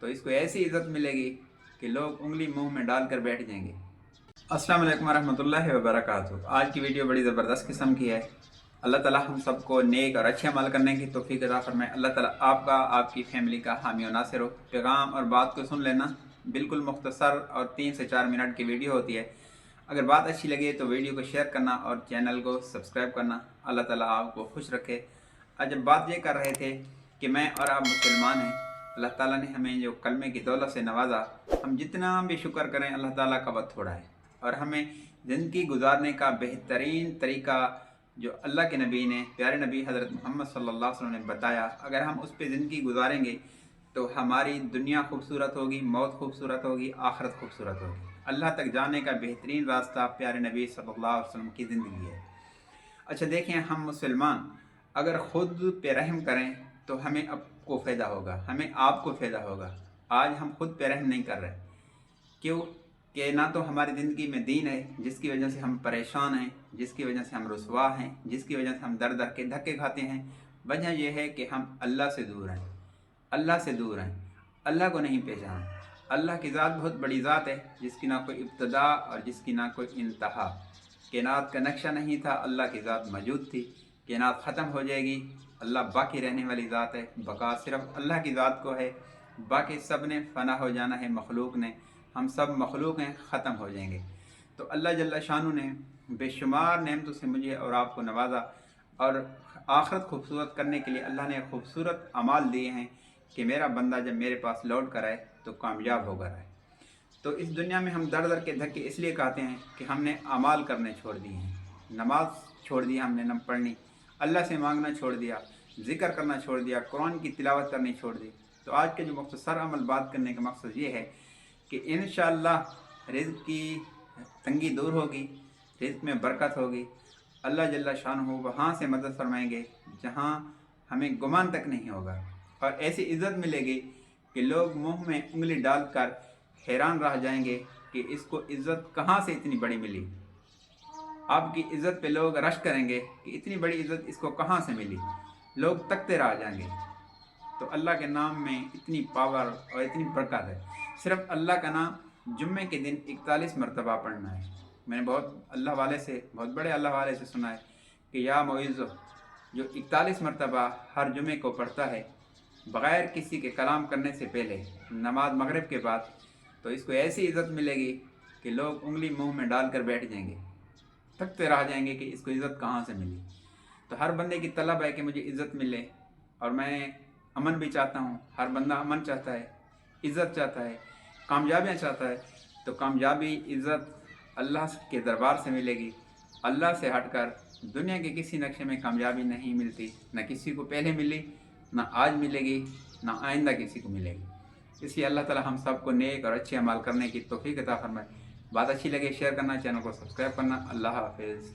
तो इसको ऐसी इज़्ज़त मिलेगी कि लोग उंगली मुंह में डाल कर बैठ जाएंगे। अस्सलाम वालेकुम रहमतुल्लाहि व बरकातुहू। आज की वीडियो बड़ी ज़बरदस्त किस्म की है। अल्लाह ताला हम सबको नेक और अच्छे अमल करने की तौफीक अता फरमाए। अल्लाह ताला आपका, आपकी फैमिली का हामी और नासिर हो। पैगाम और बात को सुन लेना, बिल्कुल मुख्तसर और 3 से 4 मिनट की वीडियो होती है। अगर बात अच्छी लगे तो वीडियो को शेयर करना और चैनल को सब्सक्राइब करना। अल्लाह ताला आपको खुश रखे। आज जब बात ये कर रहे थे कि मैं और आप मुसलमान हैं, अल्लाह ताला ने हमें जो कलमे की दौलत से नवाजा, हम जितना भी शुक्र करें अल्लाह ताला का वक्त थोड़ा है। और हमें ज़िंदगी गुजारने का बेहतरीन तरीका जो अल्लाह के नबी ने, प्यारे नबी हज़रत मोहम्मद सल्लल्लाहु अलैहि वसल्लम ने बताया, अगर हम उस पर ज़िंदगी गुजारेंगे तो हमारी दुनिया खूबसूरत होगी, मौत खूबसूरत होगी, आखिरत खूबसूरत होगी। अल्लाह तक जाने का बेहतरीन रास्ता प्यारे नबी सल्लल्लाहु अलैहि वसल्लम की ज़िंदगी है। अच्छा देखें, हम मुसलमान अगर ख़ुद पे रहम करें तो हमें आपको फ़ायदा होगा, हमें आपको फ़ायदा होगा। आज हम खुद पे रहम नहीं कर रहे। क्यों? कि ना तो हमारी ज़िंदगी में दीन है, जिसकी वजह से हम परेशान हैं, जिसकी वजह से हम रुसवा हैं, जिसकी वजह से हम दर दर के धक्के खाते हैं। वजह यह है कि हम अल्लाह से दूर हैं, अल्लाह से दूर हैं, अल्लाह को नहीं पहचाना। अल्लाह की ज़ात बहुत बड़ी ज़ात है, जिसकी ना कोई इब्तदा और जिसकी ना कोई इंतहा। कायनात का नक्शा नहीं था, अल्लाह की ज़ात मौजूद थी। कायनात ख़त्म हो जाएगी, अल्लाह बाकी रहने वाली ज़ात है। बका सिर्फ अल्लाह की ज़ात को है, बाकी सब ने फ़ना हो जाना है। मखलूक ने, हम सब मखलूक हैं, ख़त्म हो जाएंगे। तो अल्लाह जल्ला शानु ने बेशुमार नेमतों से मुझे और आपको नवाजा, और आखिरत खूबसूरत करने के लिए अल्लाह ने खूबसूरत अमाल दिए हैं कि मेरा बंदा जब मेरे पास लौट कर आए तो कामयाब होकर आए। तो इस दुनिया में हम दर दर के धक्के इसलिए खाते हैं कि हमने अमाल करने छोड़ दिए हैं। नमाज छोड़ दी हमने, न पढ़नी, अल्लाह से मांगना छोड़ दिया, ज़िक्र करना छोड़ दिया, कुरान की तिलावत करनी छोड़ दी। तो आज के जो मुख्तसर अमल बात करने का मकसद ये है कि इंशाअल्लाह रिज़्क़ की तंगी दूर होगी, रिज़्क़ में बरकत होगी। अल्लाह जल्ला शानहू वहाँ से मदद फरमाएंगे जहाँ हमें गुमान तक नहीं होगा, और ऐसी इज़्ज़त मिलेगी कि लोग मुंह में उंगली डालकर हैरान रह जाएंगे कि इसको इज़्ज़त कहाँ से इतनी बड़ी मिली। आपकी इज़्ज़त पे लोग रश करेंगे कि इतनी बड़ी इज़्ज़त इसको कहाँ से मिली। लोग तकते रह जाएंगे। तो अल्लाह के नाम में इतनी पावर और इतनी बरकत है। सिर्फ अल्लाह का नाम जुम्मे के दिन 41 मरतबा पढ़ना है। मैंने बहुत अल्लाह वाले से, बहुत बड़े अल्लाह वाले से सुना है कि या मुइज़्ज़ो, जो 41 मरतबा हर जुम्मे को पढ़ता है बग़ैर किसी के कलाम करने से पहले, नमाज मगरिब के बाद, तो इसको ऐसी इज़्ज़त मिलेगी कि लोग उंगली मुंह में डाल कर बैठ जाएंगे, थकते रह जाएंगे कि इसको इज़्ज़त कहाँ से मिली। तो हर बंदे की तलब है कि मुझे इज़्ज़त मिले, और मैं अमन भी चाहता हूँ। हर बंदा अमन चाहता है, इज़्ज़त चाहता है, कामयाबियाँ चाहता है। तो कामयाबी, इज़्ज़त अल्लाह के दरबार से मिलेगी। अल्लाह से हटकर दुनिया के किसी नक्शे में कामयाबी नहीं मिलती। न किसी को पहले मिली, न आज मिलेगी, न आइंदा किसी को मिलेगी। इसलिए अल्लाह ताला हम सबको नेक और अच्छे अमल करने की तौफीक अता फरमाए। बात अच्छी लगे शेयर करना, चैनल को सब्सक्राइब करना। अल्लाह हाफ़िज़।